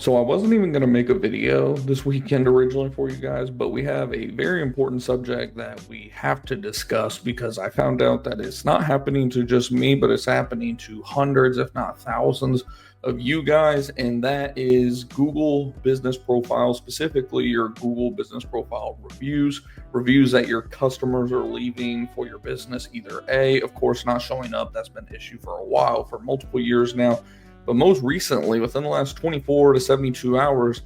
So I wasn't even going to make a video this weekend originally for you guys, but we have a very important subject that we have to discuss because I found out that it's not happening to just me, but it's happening to hundreds, if not thousands of you guys, and that is Google Business Profile, specifically your Google Business Profile reviews that your customers are leaving for your business. Either A, of course, not showing up. That's been an issue for a while, for multiple years now. But most recently, within the last 24 to 72 hours,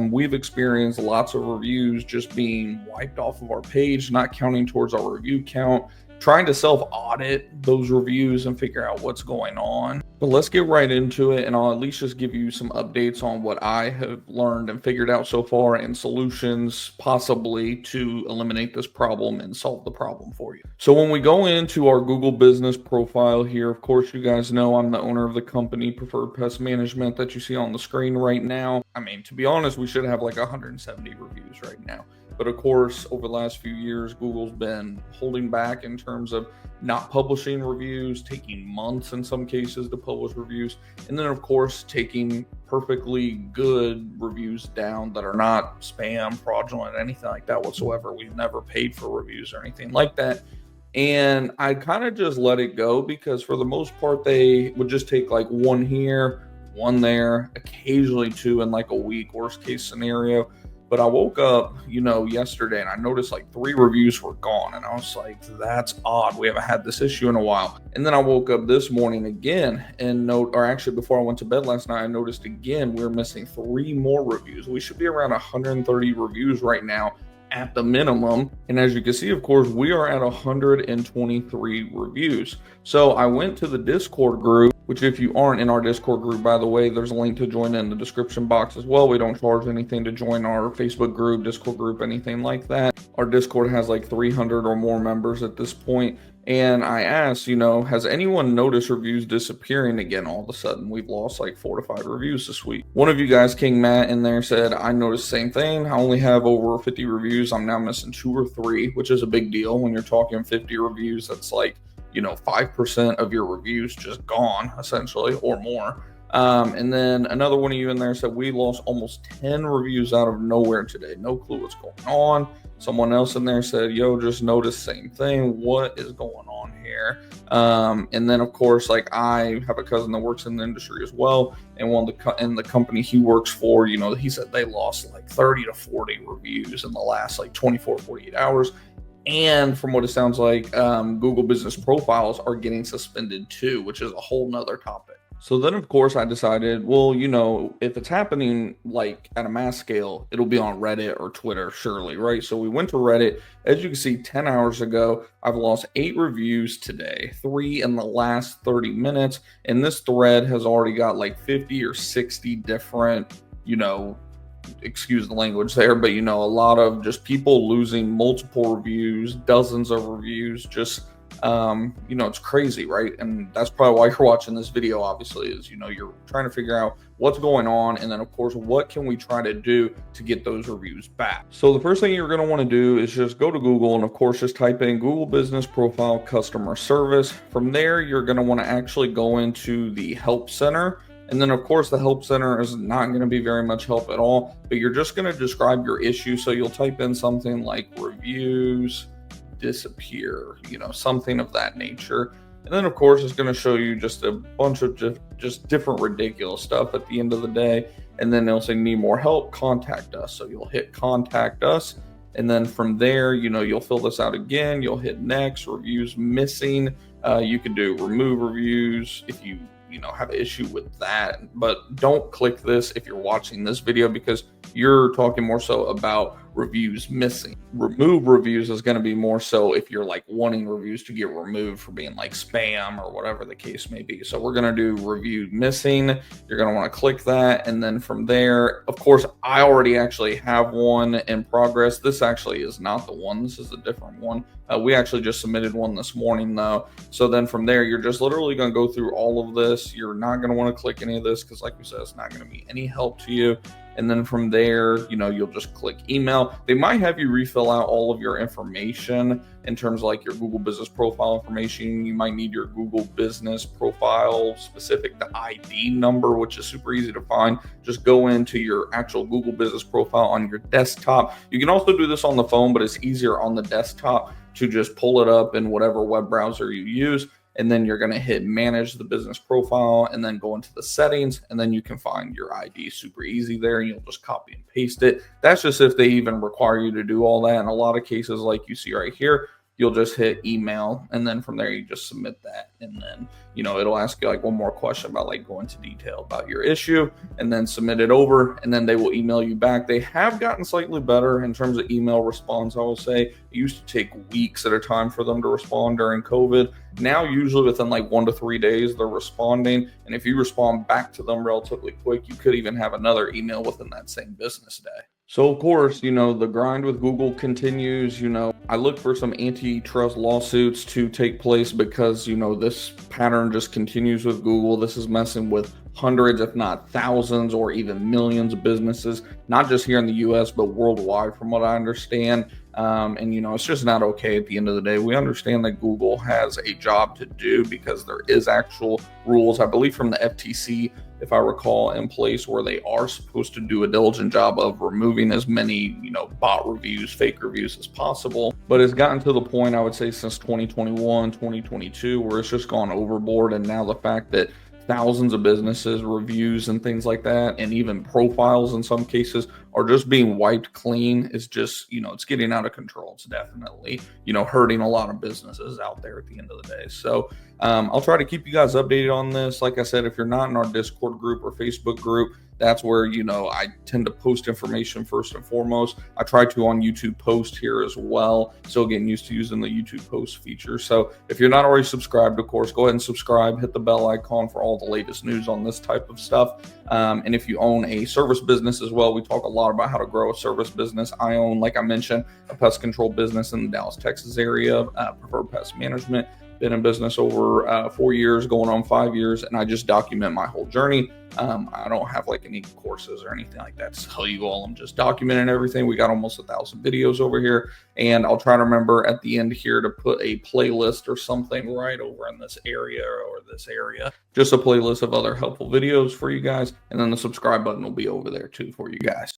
we've experienced lots of reviews just being wiped off of our page, not counting towards our review count, trying to self-audit those reviews and figure out what's going on. But let's get right into it, and I'll at least just give you some updates on what I have learned and figured out so far and solutions possibly to eliminate this problem and solve the problem for you. So when we go into our Google Business Profile here, of course, you guys know I'm the owner of the company Preferred Pest Management that you see on the screen right now. I mean, to be honest, we should have like 170 reviews right now. But of course, over the last few years, Google's been holding back in terms of not publishing reviews, taking months in some cases to publish reviews, and then of course taking perfectly good reviews down that are not spam, fraudulent, anything like that whatsoever. We've never paid for reviews or anything like that. And I kind of just let it go because for the most part, they would just take like one here, one there, occasionally two in like a week, worst case scenario. But I woke up, yesterday and I noticed like 3 reviews were gone. And I was like, that's odd. We haven't had this issue in a while. And then I woke up this morning again actually before I went to bed last night, I noticed again, we're missing 3 more reviews. We should be around 130 reviews right now at the minimum. And as you can see, of course, we are at 123 reviews. So I went to the Discord group, which if you aren't in our Discord group, by the way, there's a link to join in the description box as well. We don't charge anything to join our Facebook group, Discord group, anything like that. Our Discord has like 300 or more members at this point. And I asked, has anyone noticed reviews disappearing again all of a sudden? We've lost like 4 to 5 reviews this week. One of you guys, King Matt, in there said, I noticed the same thing. I only have over 50 reviews. I'm now missing 2 or 3, which is a big deal when you're talking 50 reviews. That's like, 5% of your reviews just gone, essentially, or more. And then another one of you in there said, we lost almost 10 reviews out of nowhere today. No clue what's going on. Someone else in there said, yo, just noticed same thing. What is going on here? And then, of course, like I have a cousin that works in the industry as well. And in the company he works for, he said they lost like 30 to 40 reviews in the last like 24, 48 hours. And from what it sounds like, Google Business Profiles are getting suspended too, which is a whole nother topic. So then, of course, I decided, well, if it's happening like at a mass scale, it'll be on Reddit or Twitter, surely, right? So we went to Reddit. As you can see, 10 hours ago, I've lost 8 reviews today, 3 in the last 30 minutes. And this thread has already got like 50 or 60 different, excuse the language there, but a lot of just people losing multiple reviews, dozens of reviews, just it's crazy, right? And that's probably why you're watching this video, obviously, is you're trying to figure out what's going on, and then of course what can we try to do to get those reviews back. So the first thing you're going to want to do is just go to Google and of course just type in Google Business Profile Customer Service. From there, you're going to want to actually go into the Help Center. And then, of course, the Help Center is not going to be very much help at all, but you're just going to describe your issue. So you'll type in something like reviews disappear, something of that nature. And then, of course, it's going to show you just a bunch of just different ridiculous stuff at the end of the day. And then they'll say, need more help, contact us. So you'll hit contact us. And then from there, you'll fill this out again. You'll hit next, reviews missing. You could do remove reviews if you have an issue with that, but don't click this if you're watching this video because you're talking more so about reviews missing. Remove reviews is going to be more so if you're like wanting reviews to get removed for being like spam or whatever the case may be. So we're going to do review missing. You're going to want to click that. And then from there, of course, I already actually have one in progress. This actually is not the one. This is a different one. We actually just submitted one this morning though. So then from there, you're just literally going to go through all of this. You're not going to want to click any of this because like we said, it's not going to be any help to you. And then from there, you'll just click email. They might have you refill out all of your information in terms of like your Google business profile information. You might need your Google business profile specific to ID number, which is super easy to find. Just go into your actual Google business profile on your desktop. You can also do this on the phone, but it's easier on the desktop to just pull it up in whatever web browser you use. And then you're going to hit manage the business profile and then go into the settings, and then you can find your ID super easy there, and you'll just copy and paste it. That's just if they even require you to do all that. In a lot of cases, like you see right here, you'll just hit email, and then from there you just submit that, and then it'll ask you like one more question about like go into detail about your issue, and then submit it over, and then they will email you back. They have gotten slightly better in terms of email response. I will say it used to take weeks at a time for them to respond during COVID. Now usually within like 1 to 3 days they're responding, and if you respond back to them relatively quick, you could even have another email within that same business day. So of course, the grind with Google continues. I look for some antitrust lawsuits to take place because, this pattern just continues with Google. This is messing with hundreds, if not thousands, or even millions of businesses, not just here in the US, but worldwide, from what I understand. And it's just not okay at the end of the day. We understand that Google has a job to do because there is actual rules, I believe from the FTC, if I recall, in place where they are supposed to do a diligent job of removing as many, bot reviews, fake reviews as possible. But it's gotten to the point, I would say, since 2021, 2022, where it's just gone overboard. And now the fact that thousands of businesses, reviews and things like that, and even profiles in some cases are just being wiped clean is just, it's getting out of control. It's definitely, hurting a lot of businesses out there at the end of the day. So I'll try to keep you guys updated on this. Like I said, if you're not in our Discord group or Facebook group, that's where, I tend to post information first and foremost. I try to on YouTube post here as well. Still getting used to using the YouTube post feature. So if you're not already subscribed, of course, go ahead and subscribe, hit the bell icon for all the latest news on this type of stuff. And if you own a service business as well, we talk a lot about how to grow a service business. I own, like I mentioned, a pest control business in the Dallas, Texas area, Preferred Pest Management. Been in business over 4 years, going on 5 years, and I just document my whole journey. I don't have like any courses or anything like that to tell you all. I'm just documenting everything. We got almost 1,000 videos over here, and I'll try to remember at the end here to put a playlist or something right over in this area or this area, just a playlist of other helpful videos for you guys, and then the subscribe button will be over there too for you guys.